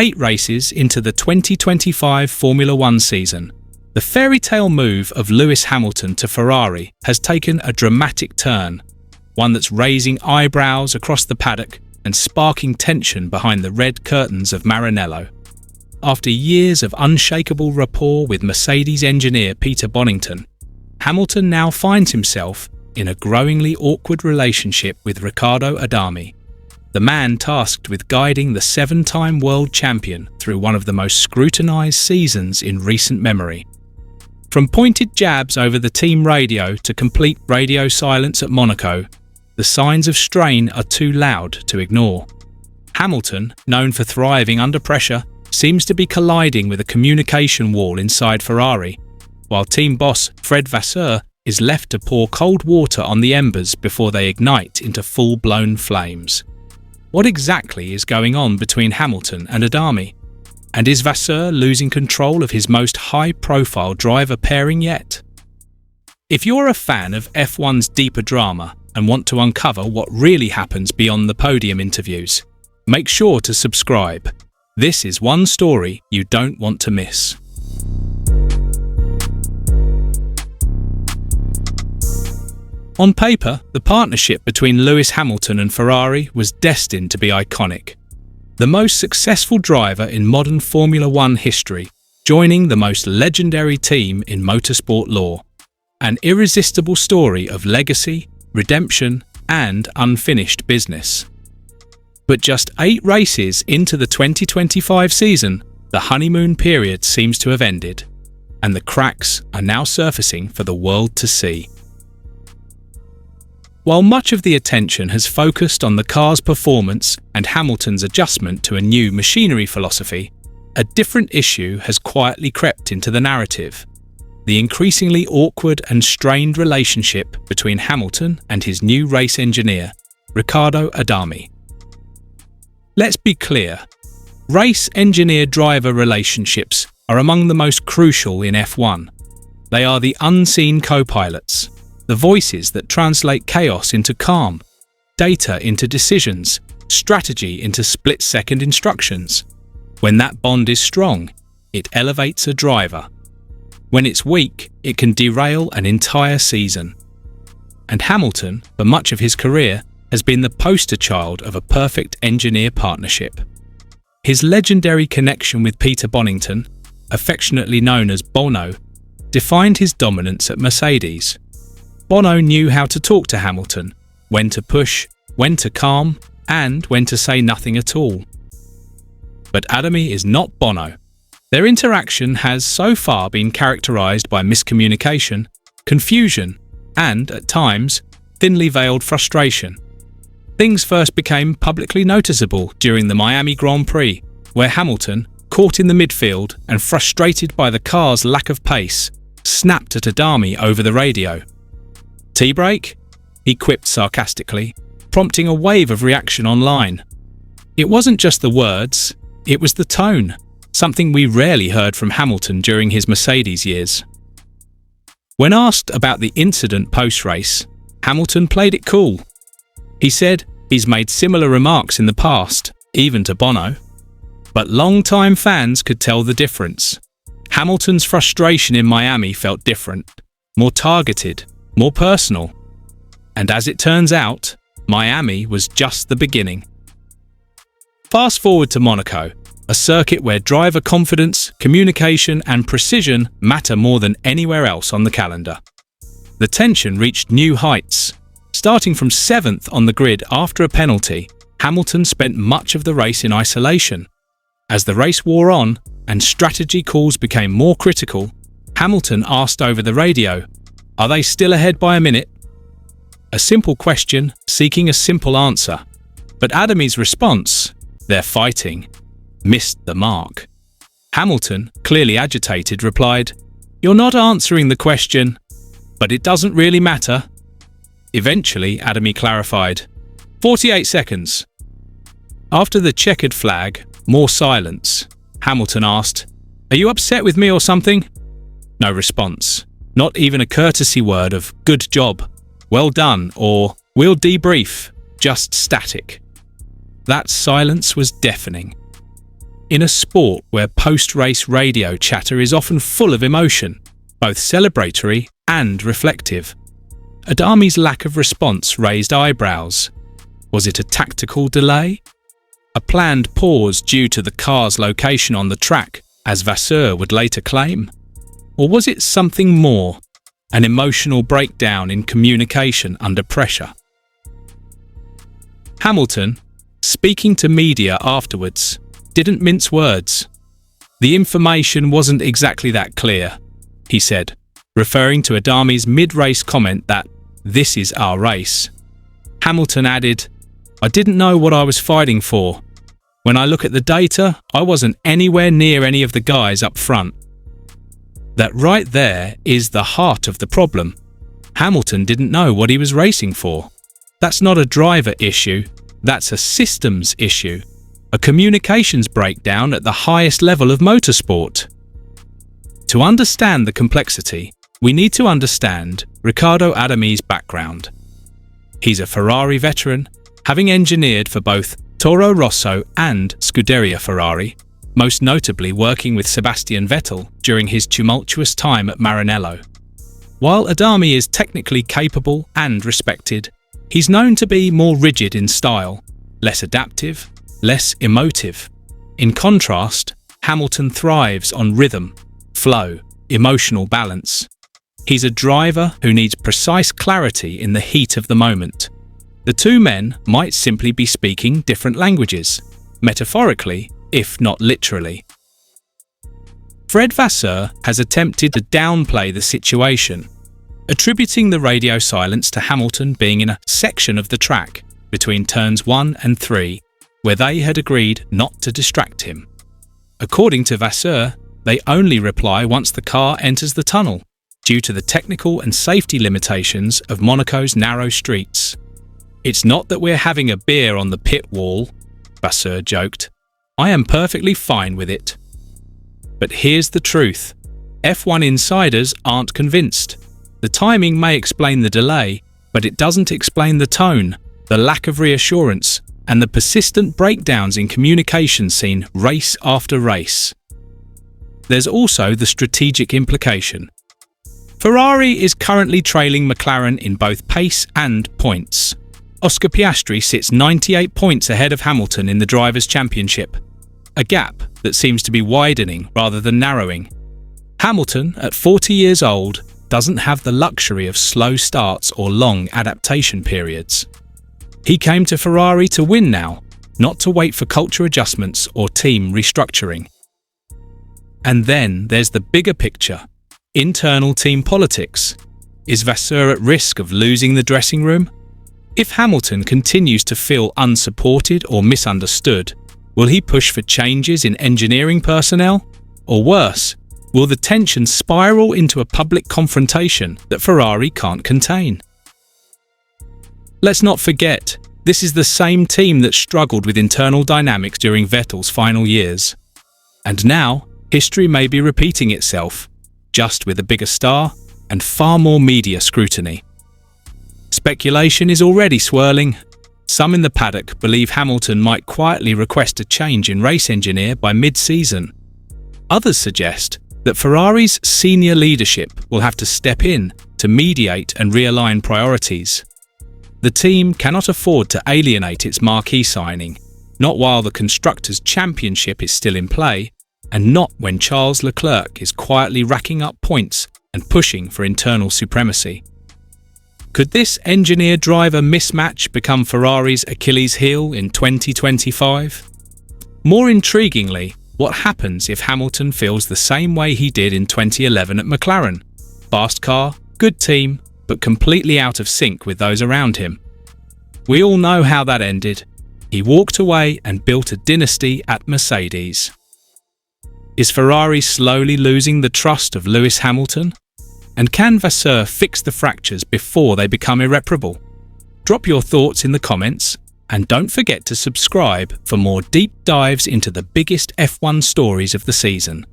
8 races into the 2025 Formula One season, the fairy tale move of Lewis Hamilton to Ferrari has taken a dramatic turn, one that's raising eyebrows across the paddock and sparking tension behind the red curtains of Maranello. After years of unshakable rapport with Mercedes engineer Peter Bonnington, Hamilton now finds himself in a growingly awkward relationship with Riccardo Adami, the man tasked with guiding the 7-time world champion through one of the most scrutinised seasons in recent memory. From pointed jabs over the team radio to complete radio silence at Monaco, the signs of strain are too loud to ignore. Hamilton, known for thriving under pressure, seems to be colliding with a communication wall inside Ferrari, while team boss Fred Vasseur is left to pour cold water on the embers before they ignite into full-blown flames. What exactly is going on between Hamilton and Adami? And is Vasseur losing control of his most high-profile driver pairing yet? If you're a fan of F1's deeper drama and want to uncover what really happens beyond the podium interviews, make sure to subscribe. This is one story you don't want to miss. On paper, the partnership between Lewis Hamilton and Ferrari was destined to be iconic. The most successful driver in modern Formula One history, joining the most legendary team in motorsport lore. An irresistible story of legacy, redemption, and unfinished business. But just 8 races into the 2025 season, the honeymoon period seems to have ended, and the cracks are now surfacing for the world to see. While much of the attention has focused on the car's performance and Hamilton's adjustment to a new machinery philosophy, a different issue has quietly crept into the narrative: the increasingly awkward and strained relationship between Hamilton and his new race engineer, Riccardo Adami. Let's be clear, race engineer-driver relationships are among the most crucial in F1. They are the unseen co-pilots, the voices that translate chaos into calm, data into decisions, strategy into split-second instructions. When that bond is strong, it elevates a driver. When it's weak, it can derail an entire season. And Hamilton, for much of his career, has been the poster child of a perfect engineer partnership. His legendary connection with Peter Bonnington, affectionately known as Bono, defined his dominance at Mercedes. Bono knew how to talk to Hamilton, when to push, when to calm, and when to say nothing at all. But Adami is not Bono. Their interaction has so far been characterized by miscommunication, confusion, and, at times, thinly veiled frustration. Things first became publicly noticeable during the Miami Grand Prix, where Hamilton, caught in the midfield and frustrated by the car's lack of pace, snapped at Adami over the radio. "Tea break?" he quipped sarcastically, prompting a wave of reaction online. It wasn't just the words, it was the tone, something we rarely heard from Hamilton during his Mercedes years. When asked about the incident post-race, Hamilton played it cool. He said he's made similar remarks in the past, even to Bono. But long-time fans could tell the difference. Hamilton's frustration in Miami felt different, more targeted, more personal. And as it turns out, Miami was just the beginning. Fast forward to Monaco, a circuit where driver confidence, communication, and precision matter more than anywhere else on the calendar. The tension reached new heights. Starting from 7th on the grid after a penalty, Hamilton spent much of the race in isolation. As the race wore on and strategy calls became more critical, Hamilton asked over the radio, "Are they still ahead by a minute?" A simple question, seeking a simple answer. But Adami's response, "They're fighting," missed the mark. Hamilton, clearly agitated, replied, "You're not answering the question, but it doesn't really matter." Eventually, Adami clarified, 48 seconds. After the checkered flag, more silence. Hamilton asked, "Are you upset with me or something?" No response. Not even a courtesy word of "good job," "well done," or "we'll debrief," just static. That silence was deafening. In a sport where post-race radio chatter is often full of emotion, both celebratory and reflective, Adami's lack of response raised eyebrows. Was it a tactical delay? A planned pause due to the car's location on the track, as Vasseur would later claim? Or was it something more, an emotional breakdown in communication under pressure? Hamilton, speaking to media afterwards, didn't mince words. The information wasn't exactly that clear, he said, referring to Adami's mid-race comment that, "This is our race." Hamilton added, "I didn't know what I was fighting for. When I look at the data, I wasn't anywhere near any of the guys up front." That right there is the heart of the problem. Hamilton didn't know what he was racing for. That's not a driver issue, that's a systems issue, a communications breakdown at the highest level of motorsport. To understand the complexity, we need to understand Riccardo Adami's background. He's a Ferrari veteran, having engineered for both Toro Rosso and Scuderia Ferrari, most notably working with Sebastian Vettel during his tumultuous time at Maranello. While Adami is technically capable and respected, he's known to be more rigid in style, less adaptive, less emotive. In contrast, Hamilton thrives on rhythm, flow, emotional balance. He's a driver who needs precise clarity in the heat of the moment. The two men might simply be speaking different languages, metaphorically, if not literally. Fred Vasseur has attempted to downplay the situation, attributing the radio silence to Hamilton being in a section of the track between turns 1 and 3, where they had agreed not to distract him. According to Vasseur, they only reply once the car enters the tunnel, due to the technical and safety limitations of Monaco's narrow streets. "It's not that we're having a beer on the pit wall," Vasseur joked. "I am perfectly fine with it." But here's the truth. F1 insiders aren't convinced. The timing may explain the delay, but it doesn't explain the tone, the lack of reassurance, and the persistent breakdowns in communication seen race after race. There's also the strategic implication. Ferrari is currently trailing McLaren in both pace and points. Oscar Piastri sits 98 points ahead of Hamilton in the Drivers' Championship, a gap that seems to be widening rather than narrowing. Hamilton, at 40 years old, doesn't have the luxury of slow starts or long adaptation periods. He came to Ferrari to win now, not to wait for culture adjustments or team restructuring. And then there's the bigger picture, internal team politics. Is Vasseur at risk of losing the dressing room? If Hamilton continues to feel unsupported or misunderstood, will he push for changes in engineering personnel? Or worse, will the tension spiral into a public confrontation that Ferrari can't contain? Let's not forget, this is the same team that struggled with internal dynamics during Vettel's final years. And now, history may be repeating itself, just with a bigger star and far more media scrutiny. Speculation is already swirling. Some in the paddock believe Hamilton might quietly request a change in race engineer by mid-season. Others suggest that Ferrari's senior leadership will have to step in to mediate and realign priorities. The team cannot afford to alienate its marquee signing, not while the Constructors' Championship is still in play, and not when Charles Leclerc is quietly racking up points and pushing for internal supremacy. Could this engineer-driver mismatch become Ferrari's Achilles heel in 2025? More intriguingly, what happens if Hamilton feels the same way he did in 2011 at McLaren? Fast car, good team, but completely out of sync with those around him. We all know how that ended. He walked away and built a dynasty at Mercedes. Is Ferrari slowly losing the trust of Lewis Hamilton? And can Vasseur fix the fractures before they become irreparable? Drop your thoughts in the comments, and don't forget to subscribe for more deep dives into the biggest F1 stories of the season.